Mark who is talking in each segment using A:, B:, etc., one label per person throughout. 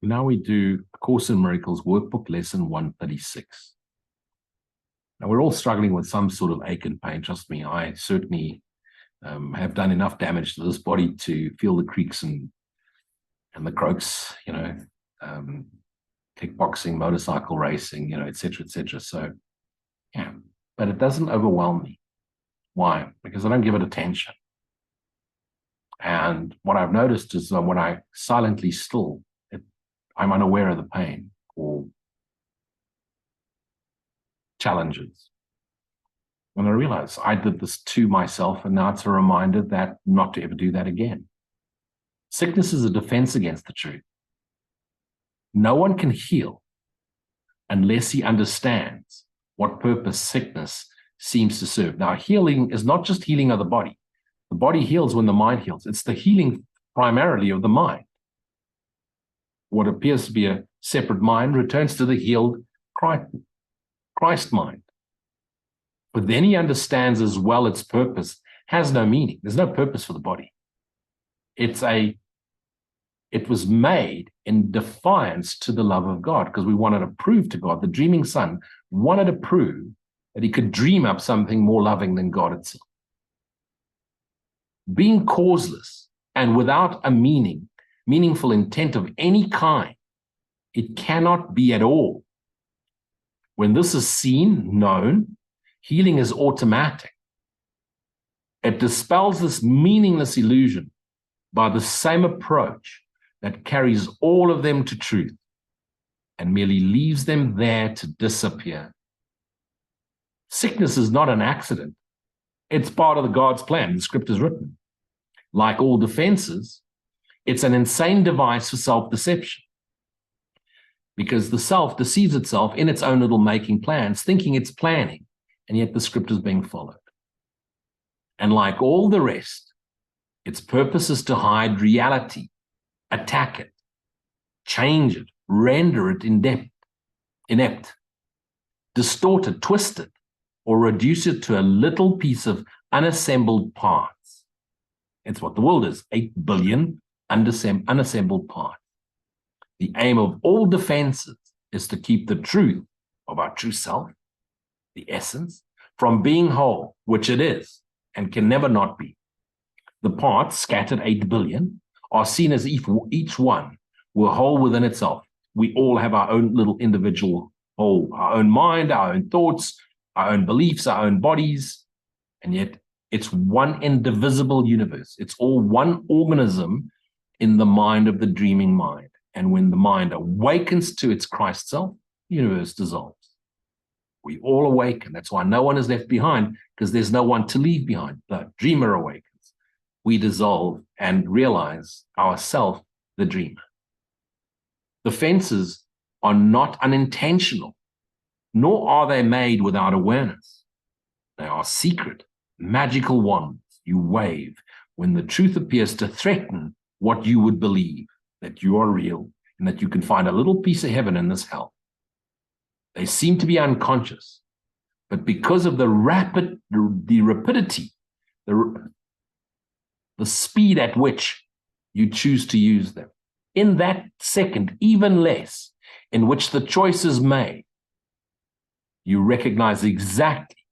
A: Now we do A Course in Miracles Workbook Lesson 136. Now we're all struggling with some sort of ache and pain. Trust me, I certainly have done enough damage to this body to feel the creaks and the croaks, kickboxing, motorcycle racing, et cetera, et cetera. So, yeah, but it doesn't overwhelm me. Why? Because I don't give it attention. And what I've noticed is that when I silently still, I'm unaware of the pain or challenges. And I realize I did this to myself, and now it's a reminder that not to ever do that again. Sickness is a defense against the truth. No one can heal unless he understands what purpose sickness seems to serve. Now, healing is not just healing of the body. The body heals when the mind heals. It's the healing primarily of the mind. What appears to be a separate mind returns to the healed Christ mind. But then he understands as well its purpose has no meaning. There's no purpose for the body. It was made in defiance to the love of God, because we wanted to prove to God. The dreaming son wanted to prove that he could dream up something more loving than God itself. Being causeless and without a meaningful intent of any kind, it cannot be at all. When this is seen, known, healing is automatic. It dispels this meaningless illusion by the same approach that carries all of them to truth and merely leaves them there to disappear. Sickness is not an accident. It's part of the God's plan. The script is written. Like all defenses, it's an insane device for self-deception, because the self deceives itself in its own little making plans, thinking it's planning, and yet the script is being followed. And like all the rest, its purpose is to hide reality, attack it, change it, render it inept, distort it, twist it, or reduce it to a little piece of unassembled parts. It's what the world is, 8 billion unassembled parts. The aim of all defenses is to keep the truth of our true self, the essence, from being whole, which it is and can never not be. The parts, scattered 8 billion, are seen as if each one were whole within itself. We all have our own little individual whole, our own mind, our own thoughts, our own beliefs, our own bodies, and yet it's one indivisible universe. It's all one organism in the mind of the dreaming mind. And when the mind awakens to its Christ self, the universe dissolves. We all awaken. That's why no one is left behind, because there's no one to leave behind. The dreamer awakens. We dissolve and realize ourself, the dreamer. The fences are not unintentional, nor are they made without awareness. They are secret, magical wands you wave when the truth appears to threaten what you would believe, that you are real and that you can find a little piece of heaven in this hell. They seem to be unconscious, but because of the rapidity, the speed at which you choose to use them, in that second, even less, in which the choice is made, you recognize exactly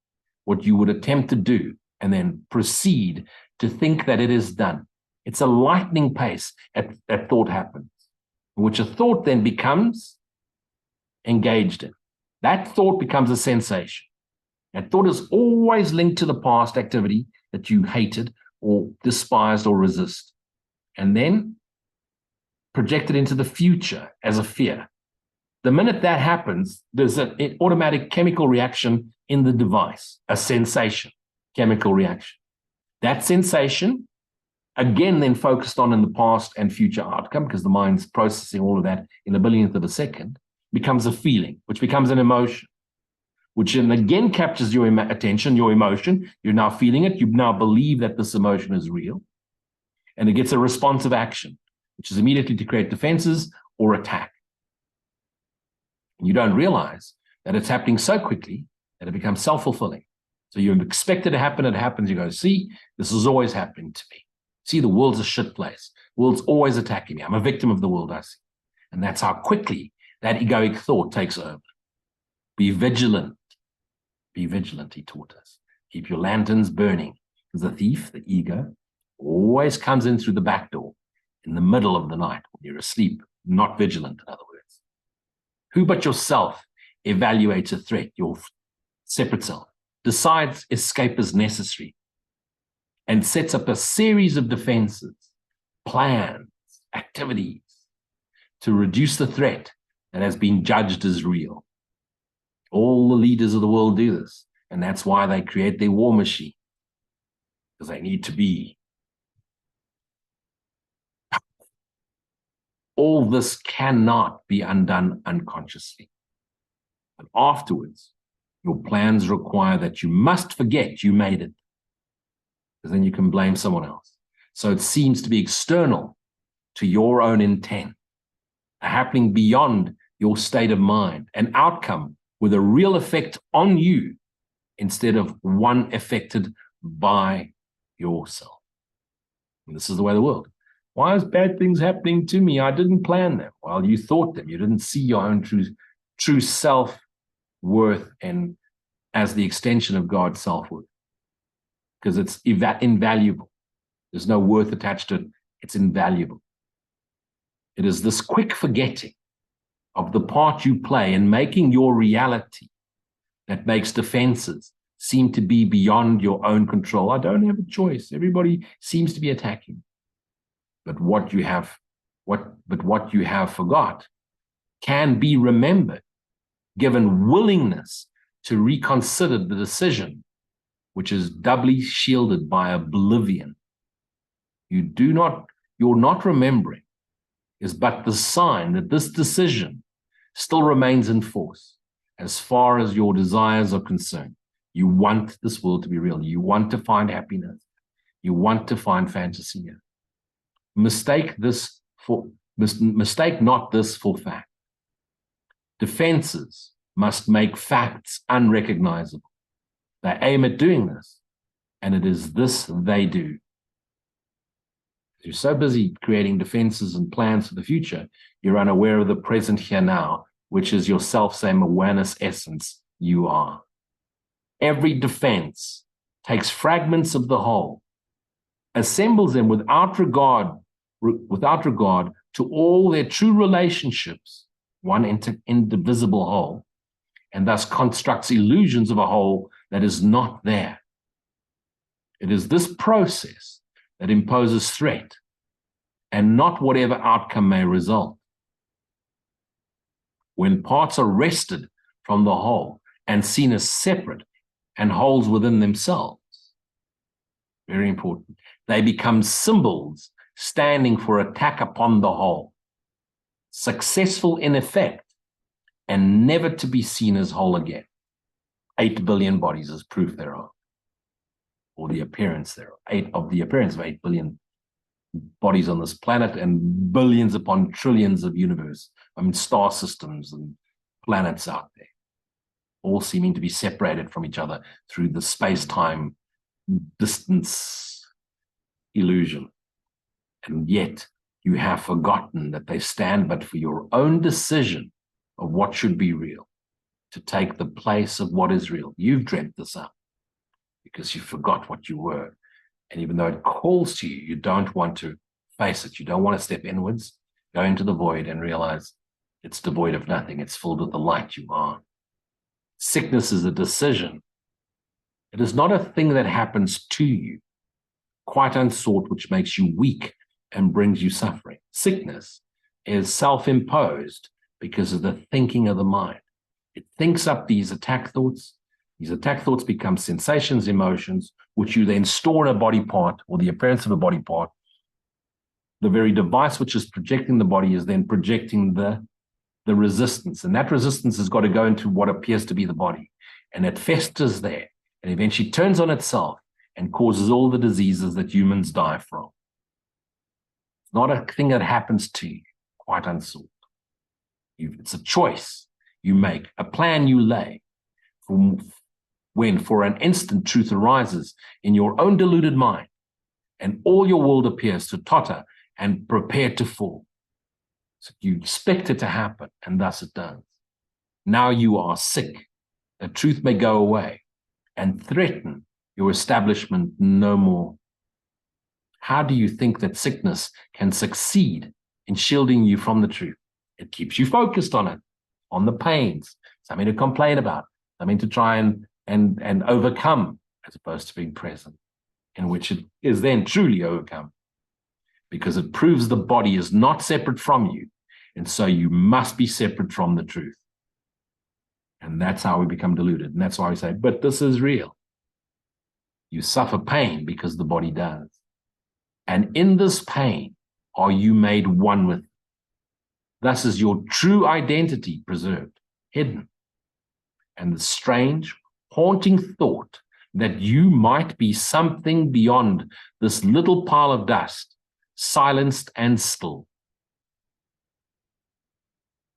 A: what you would attempt to do and then proceed to think that it is done. It's a lightning pace that thought happens, in which a thought then becomes engaged in. That thought becomes a sensation. That thought is always linked to the past activity that you hated or despised or resist, and then projected into the future as a fear. The minute that happens, there's an automatic chemical reaction in the device, a sensation, chemical reaction. That sensation, again, then focused on in the past and future outcome, because the mind's processing all of that in a billionth of a second, becomes a feeling, which becomes an emotion, which then again captures your attention, your emotion. You're now feeling it. You now believe that this emotion is real. And it gets a responsive action, which is immediately to create defenses or attack. You don't realize that it's happening so quickly that it becomes self-fulfilling. So you expect it to happen, it happens. You go, see, this is always happening to me. See, the world's a shit place. The world's always attacking me. I'm a victim of the world I see. And that's how quickly that egoic thought takes over. Be vigilant. Be vigilant, he taught us. Keep your lanterns burning. Because the thief, the ego, always comes in through the back door in the middle of the night when you're asleep, not vigilant, in other words. Who but yourself evaluates a threat, your separate self, decides escape is necessary, and sets up a series of defenses, plans, activities to reduce the threat that has been judged as real. All the leaders of the world do this, and that's why they create their war machine, because they need to be. All this cannot be undone unconsciously. But afterwards, your plans require that you must forget you made it, because then you can blame someone else. So it seems to be external to your own intent, happening beyond your state of mind, an outcome with a real effect on you instead of one affected by yourself. And this is the way of the world. Why is bad things happening to me? I didn't plan them. Well, you thought them. You didn't see your own true self-worth and as the extension of God's self-worth, because it's invaluable. There's no worth attached to it. It's invaluable. It is this quick forgetting of the part you play in making your reality that makes defenses seem to be beyond your own control. I don't have a choice. Everybody seems to be attacking. But what you have forgot can be remembered, given willingness to reconsider the decision, which is doubly shielded by oblivion. You're not remembering is but the sign that this decision still remains in force as far as your desires are concerned. You want this world to be real. You want to find happiness. You want to find fantasy here. Mistake not this for fact. Defenses must make facts unrecognizable. They aim at doing this, and it is this they do. You're so busy creating defenses and plans for the future, you're unaware of the present here now, which is your self-same awareness essence you are. Every defense takes fragments of the whole, assembles them without regard to all their true relationships, one indivisible whole, and thus constructs illusions of a whole that is not there. It is this process that imposes threat, and not whatever outcome may result. When parts are wrested from the whole and seen as separate and wholes within themselves, very important, they become symbols standing for attack upon the whole, successful in effect, and never to be seen as whole again. 8 billion bodies is proof thereof, or the appearance thereof. The appearance of 8 billion bodies on this planet and billions upon trillions of star systems and planets out there, all seeming to be separated from each other through the space-time distance illusion. And yet you have forgotten that they stand but for your own decision of what should be real, to take the place of what is real. You've dreamt this up because you forgot what you were. And even though it calls to you, you don't want to face it. You don't want to step inwards, go into the void and realize it's devoid of nothing. It's filled with the light you are. Sickness is a decision. It is not a thing that happens to you, quite unsought, which makes you weak and brings you suffering. Sickness is self-imposed because of the thinking of the mind. It thinks up these attack thoughts. These attack thoughts become sensations, emotions, which you then store in a body part or the appearance of a body part. The very device which is projecting the body is then projecting the resistance. And that resistance has got to go into what appears to be the body. And it festers there and eventually turns on itself and causes all the diseases that humans die from. It's not a thing that happens to you, quite unsought. It's a choice you make, a plan you lay. When for an instant truth arises in your own deluded mind, and all your world appears to totter and prepare to fall. So you expect it to happen, and thus it does. Now you are sick. The truth may go away and threaten your establishment no more. How do you think that sickness can succeed in shielding you from the truth? It keeps you focused on it, on the pains, something to complain about, something to try and overcome, as opposed to being present, in which it is then truly overcome, because it proves the body is not separate from you, and so you must be separate from the truth. And that's how we become deluded. And that's why we say, but this is real. You suffer pain because the body does. And in this pain are you made one with. Thus is your true identity preserved, hidden. And the strange, haunting thought that you might be something beyond this little pile of dust, silenced and still.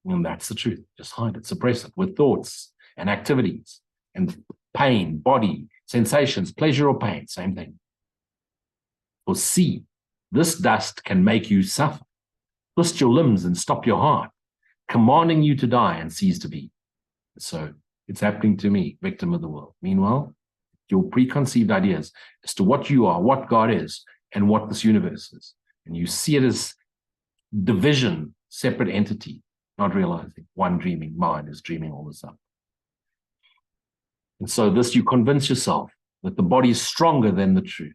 A: And that's the truth. Just hide it, suppress it with thoughts and activities and pain, body, sensations, pleasure or pain, same thing. For see, this dust can make you suffer, twist your limbs and stop your heart, commanding you to die and cease to be. So it's happening to me, victim of the world. Meanwhile, your preconceived ideas as to what you are, what God is, and what this universe is. And you see it as division, separate entity, not realizing one dreaming mind is dreaming all this up. And so this, you convince yourself that the body is stronger than the truth,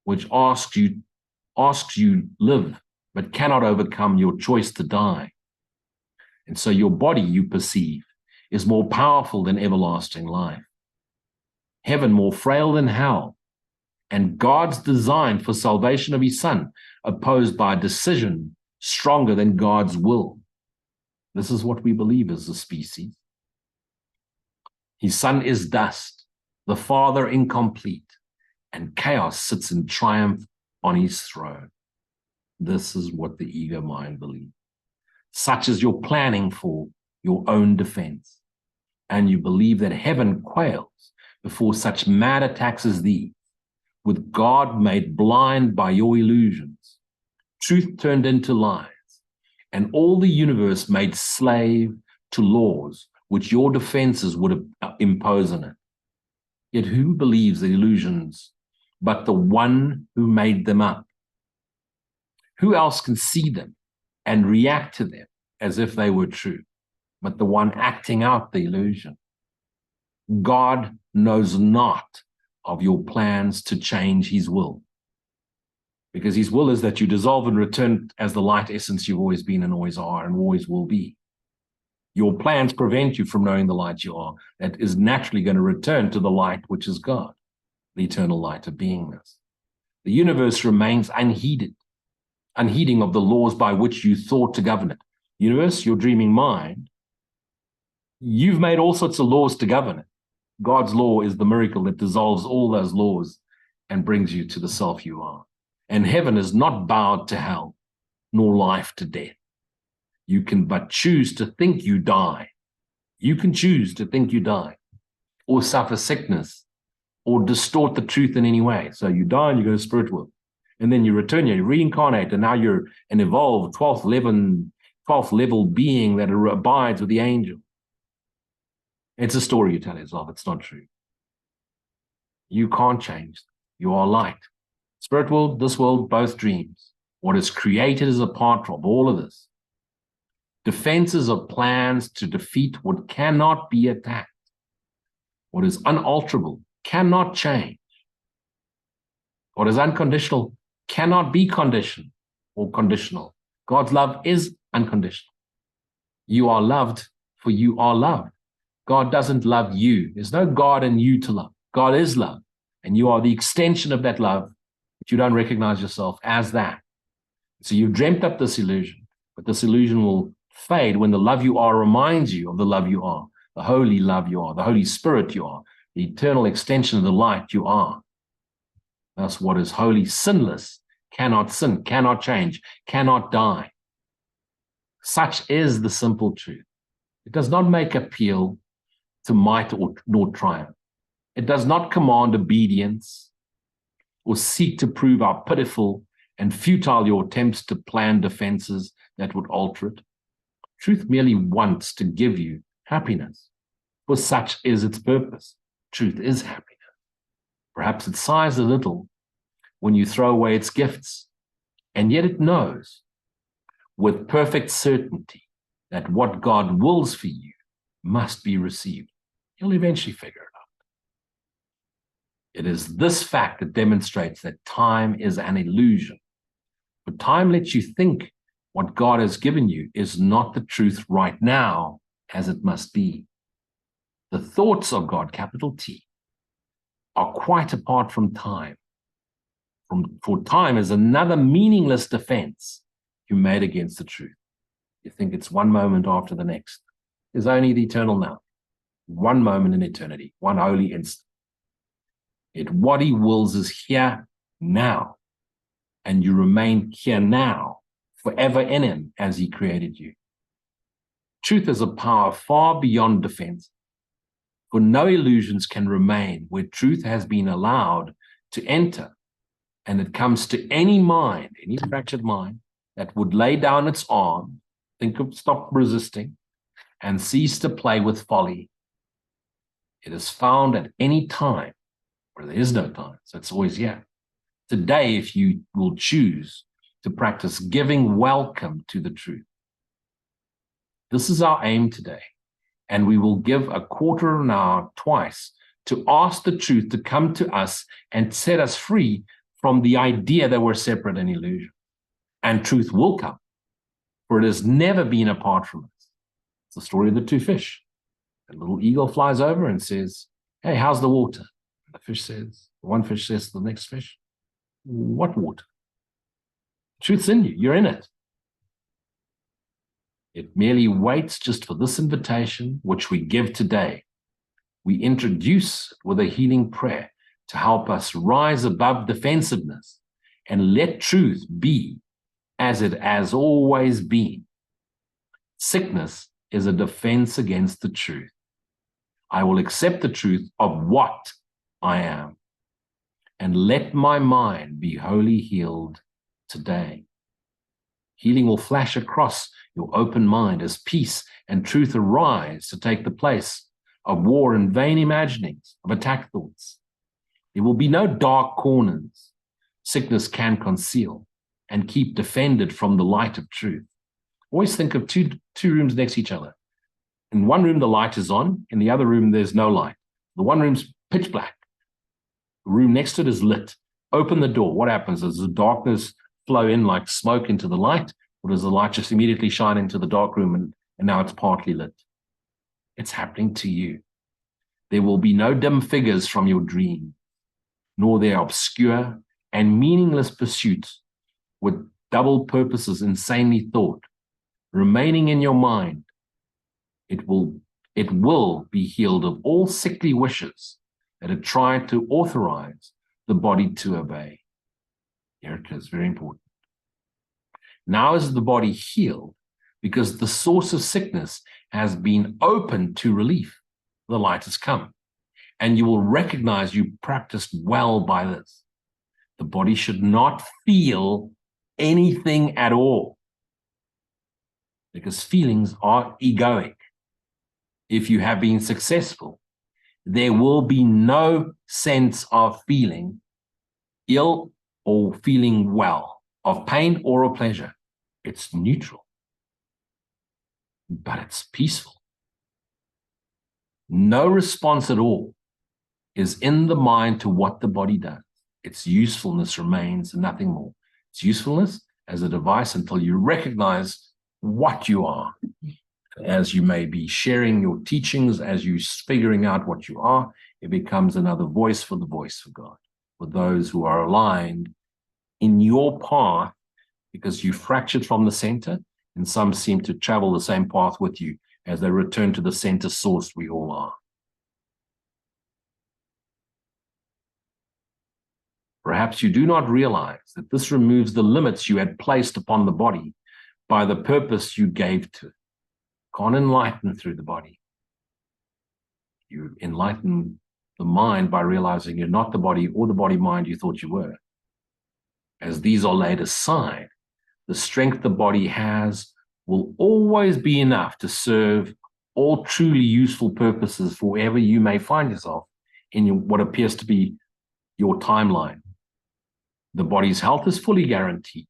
A: which asks you live, but cannot overcome your choice to die. And so your body, you perceive, is more powerful than everlasting life, heaven more frail than hell, and God's design for salvation of his son opposed by a decision stronger than God's will. This is what we believe as a species. His son is dust, the father incomplete, and chaos sits in triumph on his throne. This is what the ego mind believes. Such is your planning for your own defense. And you believe that heaven quails before such mad attacks as these, with God made blind by your illusions, truth turned into lies, and all the universe made slave to laws which your defenses would impose on it. Yet who believes the illusions but the one who made them up? Who else can see them and react to them as if they were true, but the one acting out the illusion? God knows not of your plans to change his will, because his will is that you dissolve and return as the light essence you've always been and always are and always will be. Your plans prevent you from knowing the light you are, that is naturally going to return to the light which is God, the eternal light of beingness. The universe remains unheeding of the laws by which you thought to govern it. Universe, your dreaming mind, you've made all sorts of laws to govern it. God's law is the miracle that dissolves all those laws and brings you to the self you are. And heaven is not bowed to hell, nor life to death. You can but choose to think you die. You can choose to think you die, or suffer sickness, or distort the truth in any way. So you die and you go to spirit world. And then you return, you reincarnate, and now you're an evolved 12th level being that abides with the angel. It's a story you tell yourself. It's not true. You can't change. You are light. Spirit world, this world, both dreams. What is created is a part of all of this. Defenses are plans to defeat what cannot be attacked. What is unalterable cannot change. What is unconditional cannot be conditioned or conditional. God's love is unconditional. You are loved, for you are loved. God doesn't love you. There's no God in you to love. God is love, and you are the extension of that love, but you don't recognize yourself as that. So you've dreamt up this illusion, but this illusion will fade when the love you are reminds you of the love you are, the holy love you are, the Holy Spirit you are, the eternal extension of the light you are. Thus, what is holy, sinless, cannot sin, cannot change, cannot die. Such is the simple truth. It does not make appeal to might nor triumph. It does not command obedience or seek to prove how pitiful and futile your attempts to plan defenses that would alter it. Truth merely wants to give you happiness, for such is its purpose. Truth is happiness. Perhaps it sighs a little when you throw away its gifts, and yet it knows with perfect certainty that what God wills for you must be received. You'll eventually figure it out. It is this fact that demonstrates that time is an illusion. But time lets you think what God has given you is not the truth right now, as it must be. The thoughts of God, capital T, are quite apart from time. For time is another meaningless defense you made against the truth. You think it's one moment after the next. There's only the eternal now. One moment in eternity, one holy instant. Yet what he wills is here now, and you remain here now, forever in him as he created you. Truth is a power far beyond defense, for no illusions can remain where truth has been allowed to enter, and it comes to any mind, any fractured mind, that would lay down its arm, stop resisting, and cease to play with folly. It is found at any time, where there is no time, so it's always here. Today, if you will choose to practice giving welcome to the truth. This is our aim today, and we will give a quarter of an hour twice to ask the truth to come to us and set us free from the idea that we're separate and illusion. And truth will come, for it has never been apart from us. It's the story of the two fish. The little eagle flies over and says, "Hey, how's the water?" One fish says to the next fish, "What water?" Truth's in you. You're in it. It merely waits just for this invitation, which we give today. We introduce it with a healing prayer to help us rise above defensiveness and let truth be as it has always been. Sickness is a defense against the truth. I will accept the truth of what I am and let my mind be wholly healed today. Healing will flash across your open mind as peace and truth arise to take the place of war and vain imaginings, of attack thoughts. There will be no dark corners sickness can conceal and keep defended from the light of truth. Always think of two rooms next to each other. In one room, the light is on. In the other room, there's no light. The one room's pitch black. The room next to it is lit. Open the door. What happens? Does the darkness flow in like smoke into the light, or does the light just immediately shine into the dark room and now it's partly lit? It's happening to you. There will be no dim figures from your dream, nor their obscure and meaningless pursuits with double purposes insanely thought, remaining in your mind. It will be healed of all sickly wishes that have tried to authorize the body to obey. Here it is, very important. Now is the body healed because the source of sickness has been opened to relief. The light has come, and you will recognize you practiced well by this. The body should not feel anything at all, because feelings are egoic. If you have been successful, there will be no sense of feeling ill or feeling well, of pain or of pleasure. It's neutral, but it's peaceful. No response at all is in the mind to what the body does. Its usefulness remains and nothing more. Its usefulness as a device until you recognize what you are. As you may be sharing your teachings, as you're figuring out what you are, it becomes another voice for God, for those who are aligned in your path, because you fractured from the center, and some seem to travel the same path with you as they return to the center source we all are. Perhaps you do not realize that this removes the limits you had placed upon the body by the purpose you gave to it. Can't enlighten through the body. You enlighten the mind by realizing you're not the body or the body mind you thought you were. As these are laid aside, the strength the body has will always be enough to serve all truly useful purposes for wherever you may find yourself in what appears to be your timeline. The body's health is fully guaranteed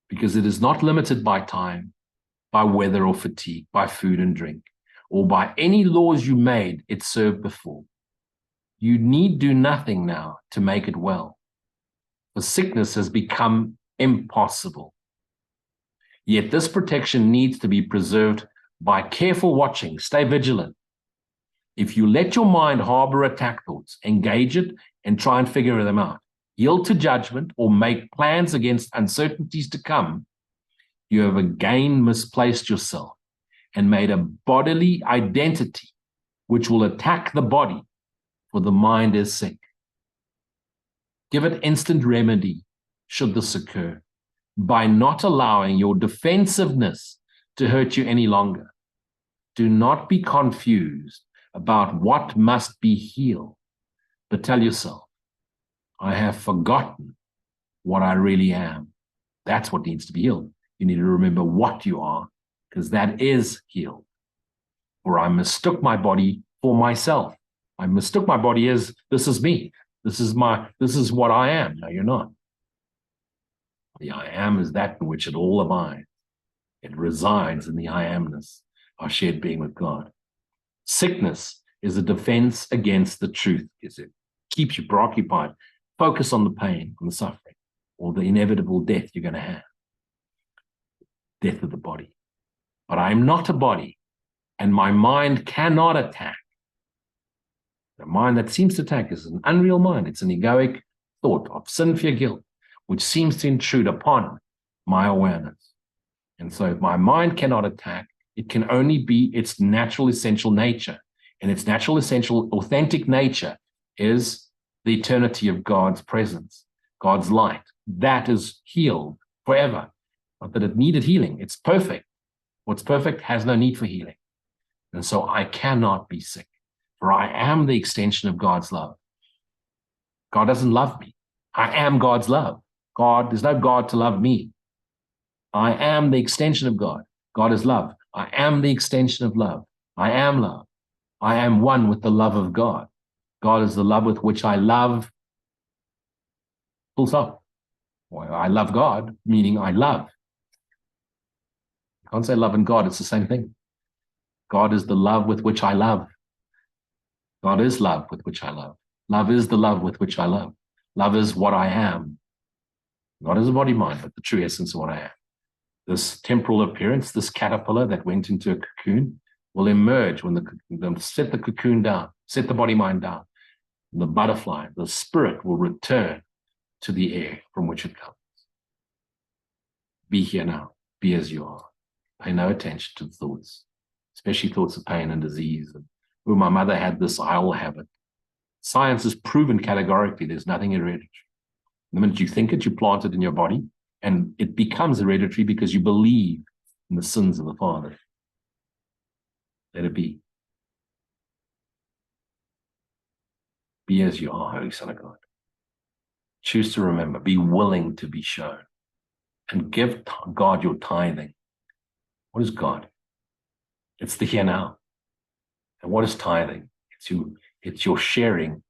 A: because it is not limited by time, by weather or fatigue, by food and drink, or by any laws you made it served before. You need do nothing now to make it well. For sickness has become impossible. Yet this protection needs to be preserved by careful watching. Stay vigilant. If you let your mind harbor attack thoughts, engage it and try and figure them out, yield to judgment or make plans against uncertainties to come, you have again misplaced yourself and made a bodily identity which will attack the body, for the mind is sick. Give it instant remedy should this occur by not allowing your defensiveness to hurt you any longer. Do not be confused about what must be healed, but tell yourself, I have forgotten what I really am. That's what needs to be healed. You need to remember what you are, because that is healed. Or I mistook my body for myself. I mistook my body as, this is me. This is what I am. No, you're not. The I am is that in which it all abides. It resides in the I amness, our shared being with God. Sickness is a defense against the truth. It keeps you preoccupied. Focus on the pain, on the suffering, or the inevitable death you're going to have. Death of the body. But I am not a body, and my mind cannot attack. The mind that seems to attack is an unreal mind. It's an egoic thought of sin, fear, guilt, which seems to intrude upon my awareness. And so if my mind cannot attack, it can only be its natural essential nature. And its natural essential authentic nature is the eternity of God's presence, God's light. That is healed forever. Not that it needed healing. It's perfect. What's perfect has no need for healing. And so I cannot be sick, for I am the extension of God's love. God doesn't love me. I am God's love. There's no God to love me. I am the extension of God. God is love. I am the extension of love. I am love. I am one with the love of God. God is the love with which I love. Full stop. Well, I love God, meaning I love. You can't say love and God, it's the same thing. God is the love with which I love. God is love with which I love. Love is the love with which I love. Love is what I am. Not as a body mind, but the true essence of what I am. This temporal appearance, this caterpillar that went into a cocoon, will emerge when set the cocoon down, set the body mind down. The butterfly, the spirit will return to the air from which it comes. Be here now. Be as you are. Pay no attention to thoughts, especially thoughts of pain and disease. And, oh, my mother had this, I will have it. Science has proven categorically there's nothing hereditary. The minute you think it, you plant it in your body, and it becomes hereditary because you believe in the sins of the father. Let it be. Be as you are, Holy Son of God. Choose to remember. Be willing to be shown. And give God your tithing. What is God? It's the here now. And what is tithing? It's your sharing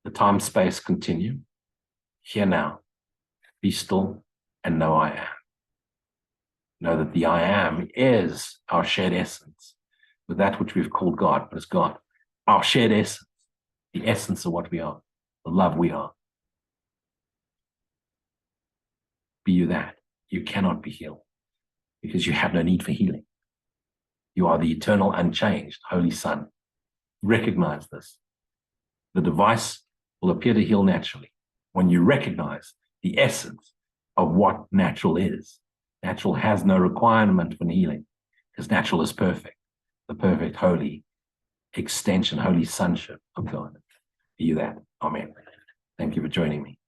A: the time-space continuum. Here now. Be still and know I am. Know that the I am is our shared essence with that which we've called God, but it's God. Our shared essence, the essence of what we are, the love we are. Be you that. You cannot be healed because you have no need for healing. You are the eternal, unchanged, Holy Son. Recognize this. The device will appear to heal naturally when you recognize the essence of what natural is. Natural has no requirement for healing because natural is perfect, the perfect, holy extension, holy sonship of God. Be you that. Amen. Thank you for joining me.